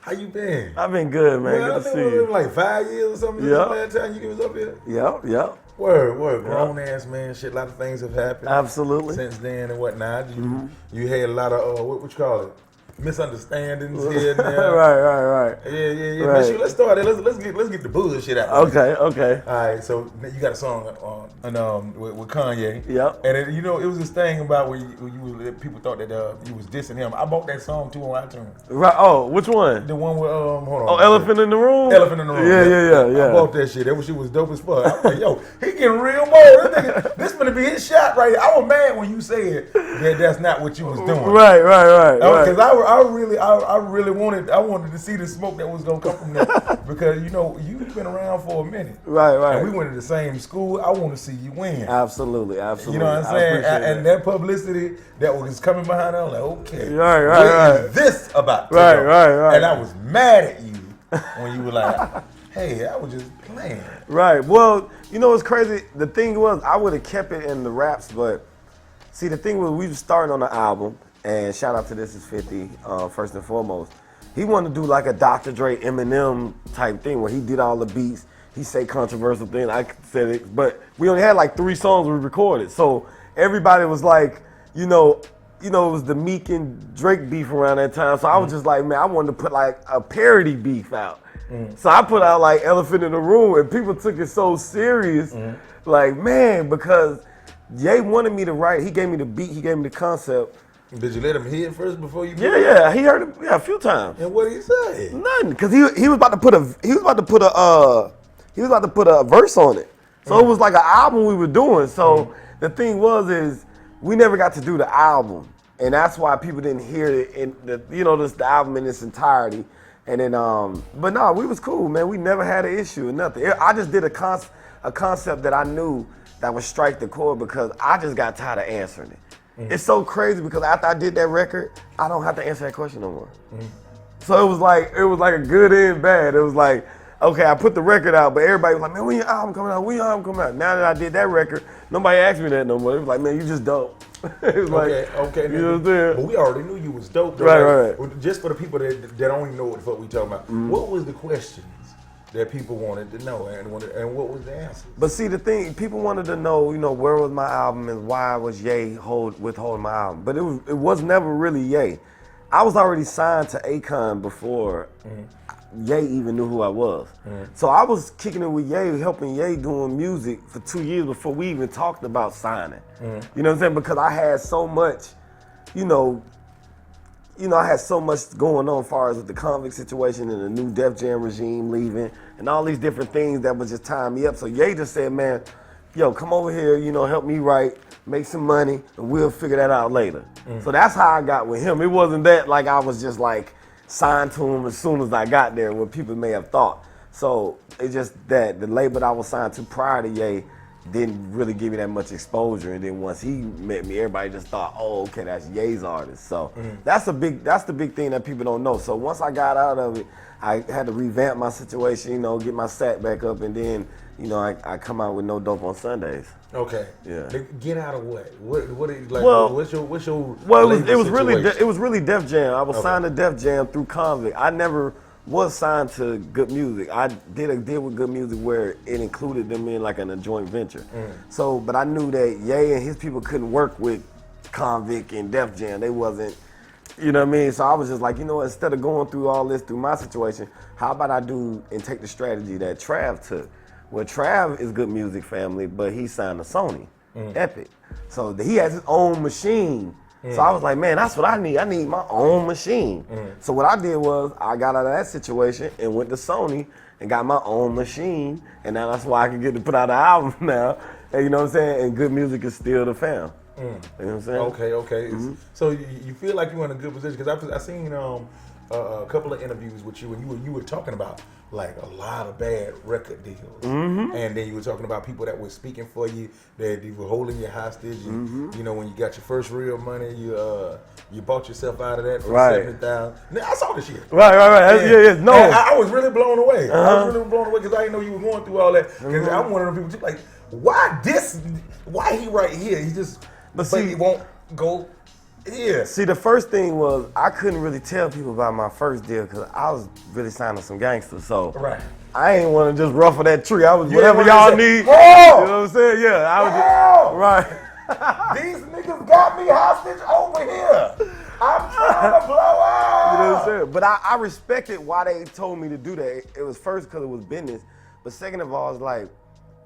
How you been? I've been good, man. Well, Good to I think see it was you. like 5 years or something. Yeah. Last time you was up here. Yep. Word. Grown ass man. Shit, a lot of things have happened. Absolutely. Since then and whatnot. You had a lot of what you call it? Misunderstandings here and there. Right. Yeah. Right. Let's start it. Let's get the bullshit out. Okay. All right, so you got a song with Kanye. Yep. And it was this thing about where people thought that you was dissing him. I bought that song too on iTunes. Right. Oh, which one? The one with hold on. Oh, Elephant in the Room. Elephant in the Room. Yeah. I bought that shit. That shit was dope as fuck. I was like, yo, he getting real bold. This gonna be his shot right here. I was mad when you said that that's not what you was doing. Right. Because I really wanted to see the smoke that was gonna come from that because you've been around for a minute. Right. And we went to the same school. I want to see you win. Absolutely. You know what I'm saying? And that publicity that was coming behind, I was like, okay, right. Is this about? Right. And I was mad at you when you were like, hey, I was just playing. Right. Well, what's crazy? The thing was, I would have kept it in the raps, but see, the thing was, we were starting on the album, and shout out to This Is 50, first and foremost. He wanted to do like a Dr. Dre, Eminem type thing where he did all the beats. He say controversial things. I said it, but we only had like 3 songs we recorded. So everybody was like, it was the Meek and Drake beef around that time. So I was just like, man, I wanted to put like a parody beef out. So I put out like Elephant in the Room, and people took it so serious. Like, man, because Ye wanted me to write. He gave me the beat. He gave me the concept. Did you let him hear it first before you? Yeah. He heard it a few times. And what did he say? Nothing, because he was about to put a verse on it. So it was like an album we were doing. So the thing is we never got to do the album, and that's why people didn't hear it in the album in its entirety. And then but no, we was cool, man. We never had an issue or nothing. I just did a concept that I knew that would strike the chord because I just got tired of answering it. It's so crazy because after I did that record, I don't have to answer that question no more. So it was like a good and bad. It was like, okay, I put the record out, but everybody was like, man, when your album coming out? When your album coming out? Now that I did that record, nobody asked me that no more. It was like, man, you just dope. It was okay. You know what I'm saying? But we already knew you was dope. Though, right. Just for the people that don't even know what the fuck we talking about, what was the questions that people wanted to know, and what was the answer? But see, the thing, people wanted to know, where was my album and why was Ye withholding my album. But it was never really Ye. I was already signed to Akon before Ye even knew who I was. So I was kicking it with Ye, helping Ye doing music for 2 years before we even talked about signing. You know what I'm saying? Because I had so much, I had so much going on as far as with the convict situation and the new Def Jam regime leaving and all these different things that was just tying me up. So Ye just said, man, yo, come over here, help me write, make some money, and we'll figure that out later. So that's how I got with him. It wasn't that like I was just like signed to him as soon as I got there, what people may have thought. So it's just that the label that I was signed to prior to Ye didn't really give me that much exposure, and then once he met me, everybody just thought, oh, okay, that's Ye's artist. So that's the big thing that people don't know. So once I got out of it, I had to revamp my situation, get my sack back up, and then I come out with No Dope on Sundays. Okay. Yeah. Get out of what? What is like? Well, what's your? Well, it was really Def Jam. I was signed to Def Jam through Convict. I never was signed to Good Music. I did a deal with Good Music where it included them in like a joint venture. So, but I knew that Ye and his people couldn't work with Convict and Def Jam. They wasn't, you know what I mean? So I was just like, instead of going through all this through my situation, how about I do and take the strategy that Trav took? Well, Trav is Good Music family, but he signed to Sony, Epic. So he has his own machine. So I was like, man, that's what I need. I need my own machine. So what I did was I got out of that situation and went to Sony and got my own machine. And now that's why I can get to put out an album now. And you know what I'm saying? And Good Music is still the fam. You know what I'm saying? Okay. So you feel like you're in a good position because I seen a couple of interviews with you, and you were talking about like a lot of bad record deals, and then you were talking about people that were speaking for you, that you were holding you hostage. And, when you got your first real money, you bought yourself out of that for $70,000. I saw the shit. Right. Yeah. No, I was really blown away. I was really blown away because I didn't know you were going through all that. Because I'm one of them people like, why he right here? He just, but he won't go Yeah. See, the first thing was I couldn't really tell people about my first deal because I was really signing some gangsters. So Right. I ain't want to just ruffle that tree. I was You whatever ain't y'all wanna say, need. "Whoa!" You know what I'm saying? Yeah, I was Whoa! right. These niggas got me hostage over here. I'm trying to blow up. You know what I'm saying? But I respected why they told me to do that. It was first because it was business, but second of all, it's like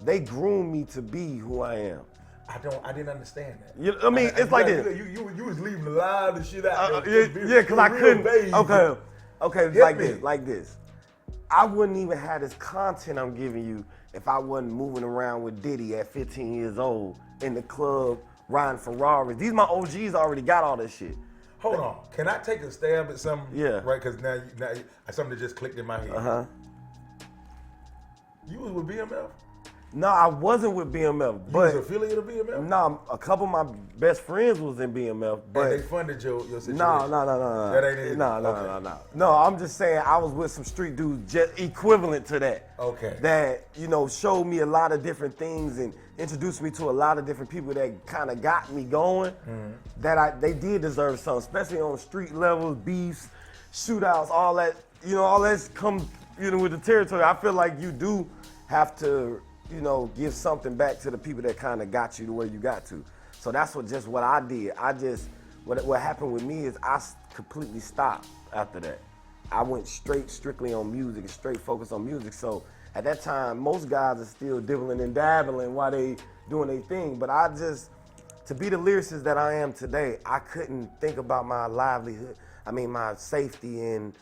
they groomed me to be who I am. I didn't understand that. You know, I mean, it's like this. You was leaving a lot of shit out Yeah, because I couldn't. Baby. Okay, like this. I wouldn't even have this content I'm giving you if I wasn't moving around with Diddy at 15 years old in the club, riding Ferraris. These my OGs already got all this shit. Hold on, can I take a stab at something? Yeah. Right, because now something that just clicked in my head. You was with BMF? No, I wasn't with BMF, You but was affiliate of BMF? no, a couple of my best friends was in BMF, but And they funded your situation? no. That ain't it? No. No, I'm just saying I was with some street dudes just equivalent to that. Okay. That, showed me a lot of different things and introduced me to a lot of different people that kind of got me going. That they did deserve something, especially on street levels, beefs, shootouts, all that. All that's come, with the territory. I feel like you do have to, give something back to the people that kind of got you to where you got to. So that's what I did. What happened with me is I completely stopped after that. I went strictly on music and straight focused on music. So at that time, most guys are still dibbling and dabbling while they doing their thing. But to be the lyricist that I am today, I couldn't think about my livelihood. My safety and,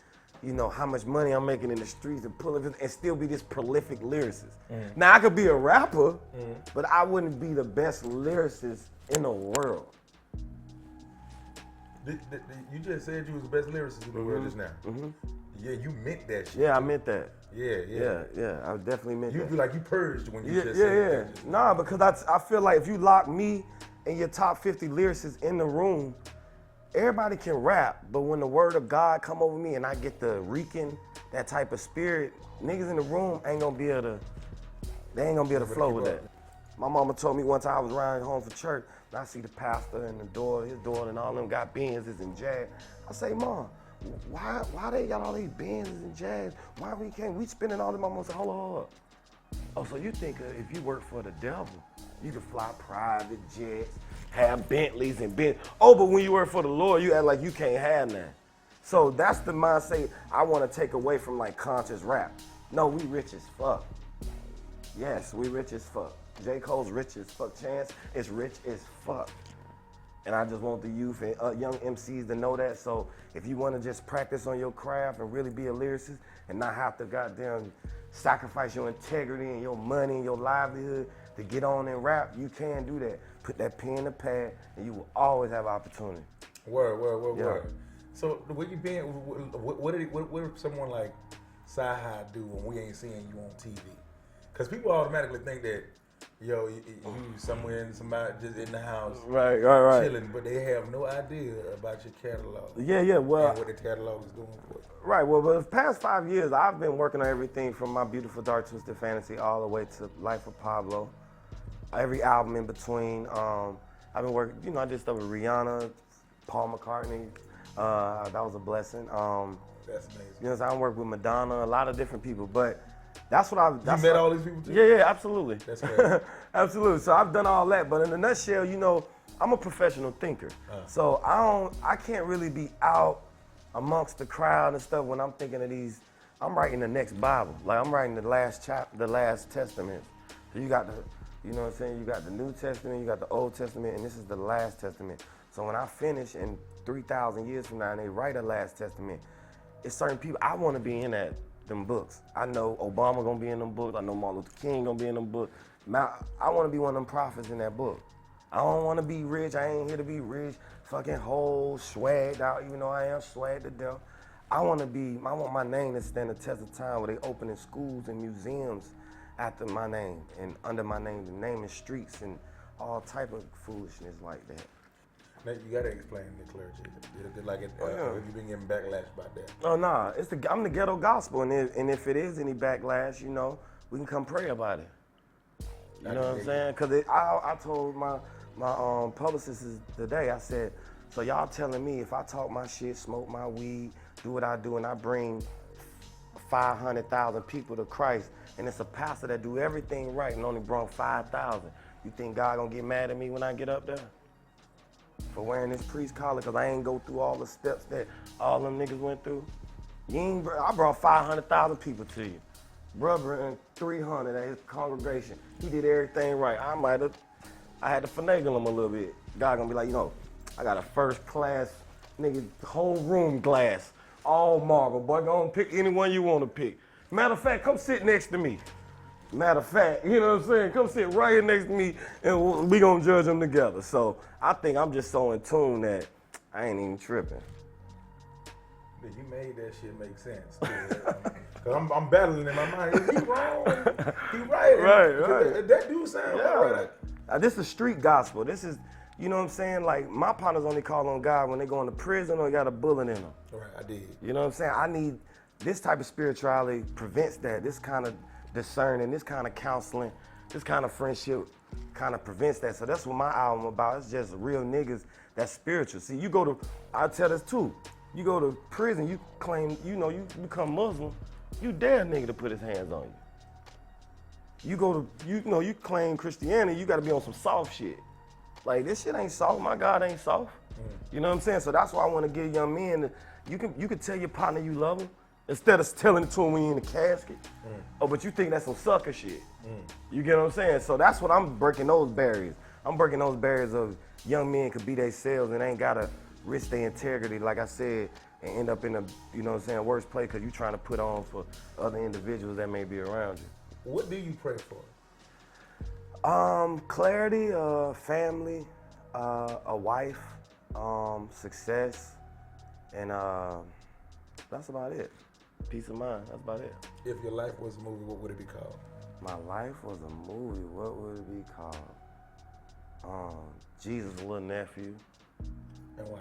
how much money I'm making in the streets and still be this prolific lyricist. Now I could be a rapper, but I wouldn't be the best lyricist in the world. You just said you was the best lyricist in the world just now. Yeah, you meant that shit. Yeah, I meant that. Yeah. I definitely meant that. You feel like you purged when you just said that. Nah, because I feel like if you lock me and your top 50 lyricists in the room, everybody can rap, but when the word of God come over me and I get the reeking, that type of spirit, niggas in the room ain't gonna be able to flow with that. My mama told me one time I was riding home for church, and I see the pastor and his daughter and all them got Benzes and jazz. I say, Mom, why they got all these Benzes and jazz? Why we spending all them? My mama said, hold up. Oh, so you think if you work for the devil, you can fly private jets, have Bentleys and Benz. Oh, but when you work for the Lord, you act like you can't have none. So that's the mindset I want to take away from like conscious rap. No, we rich as fuck. Yes, we rich as fuck. J. Cole's rich as fuck. Chance is rich as fuck. And I just want the youth and young MCs to know that. So if you want to just practice on your craft and really be a lyricist and not have to goddamn sacrifice your integrity and your money and your livelihood to get on and rap, you can do that. Put that pen to pad and you will always have opportunity. Word. So the way you been, what did someone like Cyhi do when we ain't seeing you on TV? Because people automatically think that, you somewhere in somebody just in the house, right, chilling, but they have no idea about your catalog. Yeah, well, and what the catalog is doing for you. Right, well, the past 5 years, I've been working on everything from My Beautiful Dark Twisted Fantasy all the way to Life of Pablo. Every album in between. I've been working, I did stuff with Rihanna, Paul McCartney. That was a blessing. That's amazing. I work with Madonna, a lot of different people, but that's what I've. You met all these people too? Yeah, absolutely. That's great. Absolutely. So I've done all that, but in a nutshell, I'm a professional thinker. So I can't really be out amongst the crowd and stuff when I'm thinking of these. I'm writing the next Bible. Like I'm writing the last chapter, the last testament. So you got you got the New Testament, you got the Old Testament, and this is the last testament. So when I finish in 3,000 years from now and they write a last testament, it's certain people, I want to be in them books. I know Obama gonna be in them books. I know Martin Luther King gonna be in them books. I want to be one of them prophets in that book. I don't want to be rich. I ain't here to be rich, fucking whole, swagged out, even though I am swagged to death. I want my name to stand the test of time where they opening schools and museums after my name and under my name, the naming streets and all type of foolishness like that. Now, you gotta explain the clergy. You've been getting backlash about that. Oh nah, I'm the ghetto gospel, and if it is any backlash, we can come pray about it. You know what I'm saying? Because I told my publicist today, I said, So y'all telling me if I talk my shit, smoke my weed, do what I do, and I bring 500,000 people to Christ, and it's a pastor that do everything right and only brought 5,000, you think God gonna get mad at me when I get up there? For wearing this priest collar, cause I ain't go through all the steps that all them niggas went through? I brought 500,000 people to you. Brother and 300 at his congregation. He did everything right. I had to finagle him a little bit. God gonna be like, I got a first class nigga, whole room glass, all marble. Boy, go on, pick anyone you wanna pick. Matter of fact, come sit next to me. Matter of fact, you know what I'm saying? Come sit right here next to me and we gonna judge them together. So I think I'm just so in tune that I ain't even tripping. You made that shit make sense. Cause I'm battling in my mind. Is he wrong? He right. Right. That dude sound right. This is street gospel. This is, you know what I'm saying? Like, my partners only call on God when they go into prison or got a bullet in them. Right, I did. You know what I'm saying? I need this type of spirituality prevents that. This kind of discerning, this kind of counseling, this kind of friendship kind of prevents that. So that's what my album about. It's just real niggas that's spiritual. See, I'll tell this too. You go to prison, you claim, you become Muslim, you dare a nigga to put his hands on you. You claim Christianity, you gotta be on some soft shit. Like, this shit ain't soft, my God ain't soft. You know what I'm saying? So that's why I wanna give young men, you can tell your partner you love him, instead of telling it to him when you're in the casket. Oh, but you think that's some sucker shit. You get what I'm saying? So that's what I'm breaking those barriers. I'm breaking those barriers of young men could be themselves and ain't gotta risk their integrity, like I said, and end up in a, worse place because you're trying to put on for other individuals that may be around you. What do you pray for? Clarity, family, a wife, success, and that's about it. Peace of mind, that's about it. If your life was a movie, what would it be called? My life was a movie, what would it be called? Jesus' Little Nephew. And why?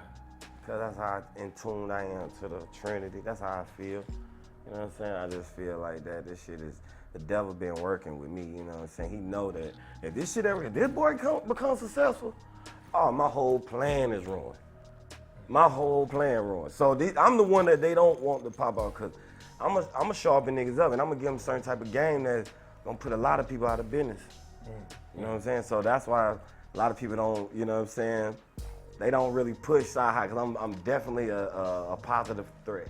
Because that's how in tune I am to the Trinity. That's how I feel. You know what I'm saying? I just feel like that. This shit is, the devil been working with me, you know what I'm saying? He know that if this boy become successful, my whole plan is ruined. My whole plan ruined. So I'm the one that they don't want to pop out because I'm a sharpen niggas up and I'm gonna give them a certain type of game that's gonna put a lot of people out of business. You know what I'm saying? So that's why a lot of people don't, you know what I'm saying? They don't really push Cyhi because I'm definitely a positive threat.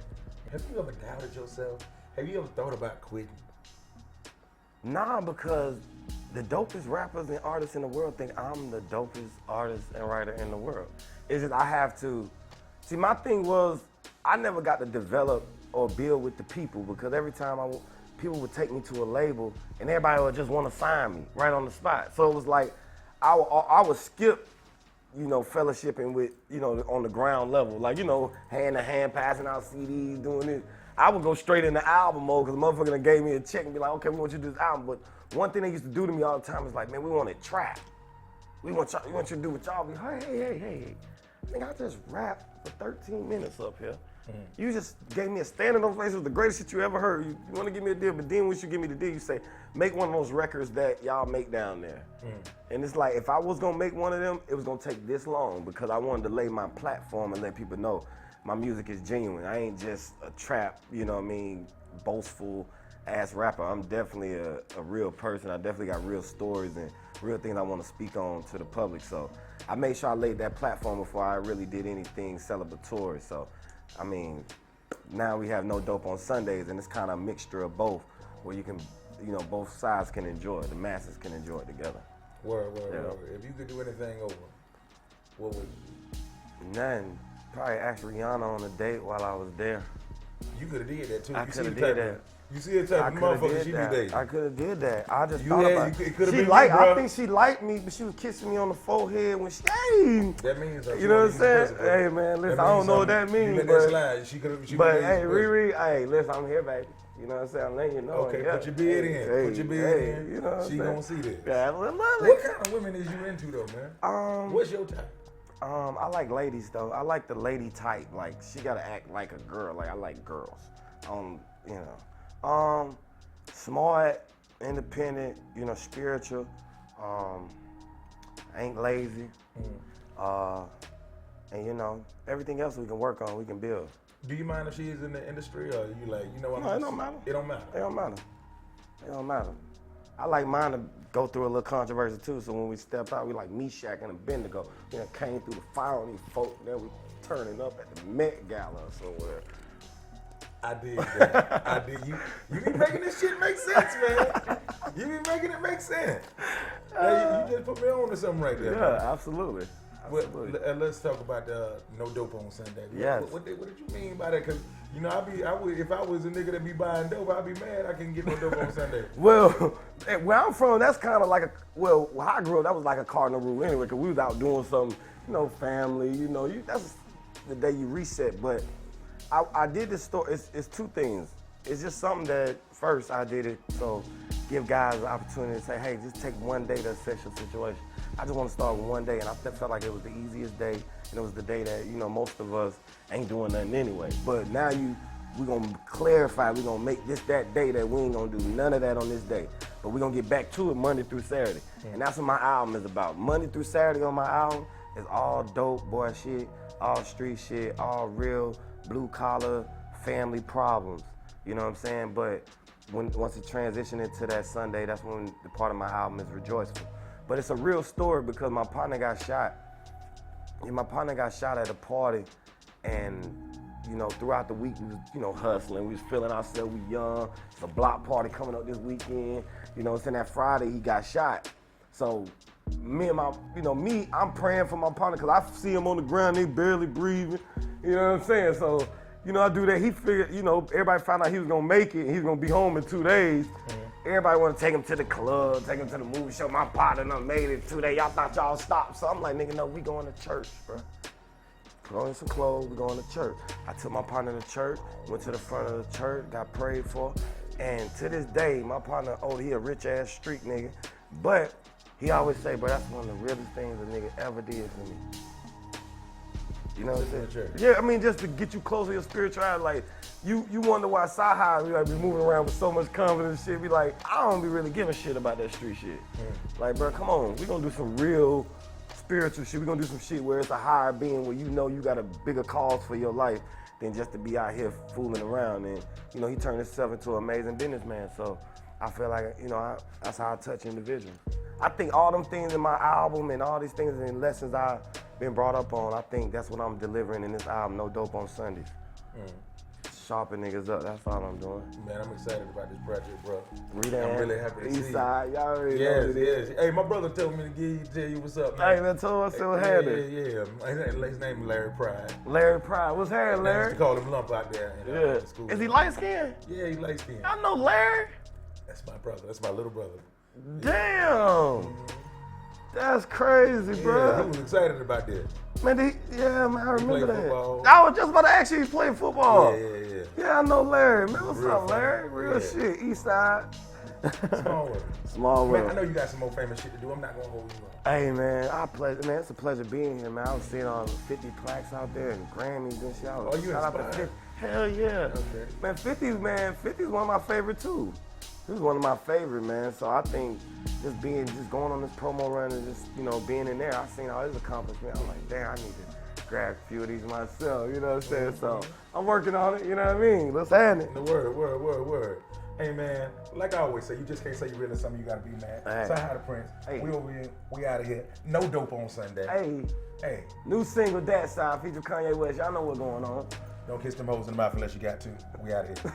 Have you ever doubted yourself? Have you ever thought about quitting? Nah, because the dopest rappers and artists in the world think I'm the dopest artist and writer in the world. It's just I have to, see, my thing was I never got to develop or build with the people because every time people would take me to a label and everybody would just want to sign me right on the spot. So it was like I would skip, fellowshipping with, on the ground level, like, hand to hand, passing out CDs, doing this. I would go straight into album mode because the motherfucker done gave me a check and be like, okay, we want you to do this album. But one thing they used to do to me all the time is like, man, we want it trap. We want you to do what y'all be, hey. I think I just rapped for 13 minutes up here. You just gave me a standing ovation. It was the greatest shit you ever heard. You want to give me a deal, but then once you give me the deal, you say, make one of those records that y'all make down there. And it's like, if I was gonna make one of them, it was gonna take this long because I wanted to lay my platform and let people know my music is genuine. I ain't just a trap, boastful ass rapper. I'm definitely a real person. I definitely got real stories and real things I want to speak on to the public. So I made sure I laid that platform before I really did anything celebratory. So, now we have No Dope on Sundays, and it's kind of a mixture of both, where you can, both sides can enjoy it. The masses can enjoy it together. Word. If you could do anything over, what would it be? Nothing. Probably ask Rihanna on a date while I was there. You could have did that too. I could have did that. You see the type of motherfucker she be dating. I could have did that. I just thought about it. I think she liked me, but she was kissing me on the forehead when hey. That means you know what I'm saying? Hey man, listen, I don't know what that means. You let that slide. She could. But hey, Riri, hey, listen, I'm here, baby. You know what I'm saying? I'm letting you know. Okay, put your bid in. Put your bid in. You know what she gonna see that. Yeah, what kind of women is you into though, man? What's your type? I like ladies though. I like the lady type. Like she gotta act like a girl. Like I like girls. Smart, independent, spiritual, ain't lazy, And you know, everything else we can work on, we can build. Do you mind if she's in the industry, or you like, you know what? No, it don't matter. It don't matter. It don't matter. It don't matter. I like mine to go through a little controversy too. So when we stepped out, we like Meshach and Abednego. You know, came through the fire on these folk. Then we turning up at the Met Gala or somewhere. I did that. I did. You be making this shit make sense, man. You be making it make sense. You just put me on to something right there. Yeah, man. absolutely. Let's talk about no dope on Sunday. Yes. What did you mean by that? Because you know, if I was a nigga that be buying dope, I'd be mad I couldn't get no dope on Sunday. Well, where I'm from, that's kind of like where I grew up, that was like a cardinal rule anyway, because we was out doing something, you know, family, you know, that's the day you reset. But I did this story. It's two things. It's just something that first I did it so give guys the opportunity to say, hey, just take one day to assess your situation. I just want to start with one day, and I felt like it was the easiest day, and it was the day that, you know, most of us ain't doing nothing anyway. But now we're gonna clarify, we're gonna make this that day that we ain't gonna do none of that on this day. But we're gonna get back to it Monday through Saturday. And that's what my album is about. Monday through Saturday on my album is all dope boy shit, all street shit, all real blue collar family problems. You know what I'm saying? But once it transitioned into that Sunday, that's when the part of my album is rejoiceful. But it's a real story because my partner got shot. And my partner got shot at a party, and you know, throughout the week we was, you know, hustling. We was feeling ourselves. We young. It's a block party coming up this weekend. You know, it's in that Friday he got shot. So I'm praying for my partner because I see him on the ground, they barely breathing. You know what I'm saying? So, you know, I do that. He figured, you know, everybody found out he was gonna make it and he was gonna be home in 2 days. Everybody want to take him to the club, take him to the movie show. My partner done made it 2 days. Y'all thought y'all stopped. So I'm like, nigga, no, we going to church, bro. Put on some clothes, we going to church. I took my partner to church, went to the front of the church, got prayed for. And to this day, my partner, he a rich ass street nigga. But he always say, bro, that's one of the realest things a nigga ever did for me. You know what I'm saying? Yeah, I mean, just to get you closer to your spirituality. Like, you wonder why Cyhi like, be moving around with so much confidence and shit. Be like, I don't be really giving shit about that street shit. Like, bro, come on. We gonna do some real spiritual shit. We gonna do some shit where it's a higher being, where you know you got a bigger cause for your life than just to be out here fooling around. And, you know, he turned himself into an amazing businessman. So I feel like, you know, that's how I touch individuals. I think all them things in my album and all these things and lessons I've been brought up on, I think that's what I'm delivering in this album, No Dope on Sundays. Sharpen niggas up, that's all I'm doing. Man, I'm excited about this project, bro. Redan, I'm really happy to see Eastside, y'all already know. Yes. Hey, my brother told me to tell you what's up, man. Hey, man, told us still had it. Yeah. His name is Larry Pride. Larry Pride, what's happening, Larry? I used to call him Lump out there in school. Is he light skinned? Yeah, he light skinned. I know Larry. That's my brother. That's my little brother. Damn. That's crazy, bro. Yeah, he was excited about that. Man, I remember that. Football. I was just about to ask you, he played football. Yeah. Yeah, I know Larry. Man, what's Real up, Larry? Real shit, Eastside. Small world. Small world. Man, I know you got some more famous shit to do. I'm not gonna hold you up. Hey, man, it's a pleasure being here, man. I was seeing all the 50 plaques out there and Grammys and shit. Oh, you shout out to 50. Hell yeah. Okay. Man, 50's one of my favorite too. He was one of my favorite, man. So I think just going on this promo run and just, you know, being in there, I seen all his accomplishments. I'm like, damn, I need to grab a few of these myself, you know what I'm saying? So I'm working on it, you know what I mean? Let's have it. The word. Hey, man, like I always say, you just can't say you really something you gotta be mad. Hey. Say hi to Prynce. Hey. We over here, we out of here. No dope on Sunday. Hey. New single, That Side, feature Kanye West. Y'all know what's going on. Don't kiss them hoes in the mouth unless you got to. We out of here.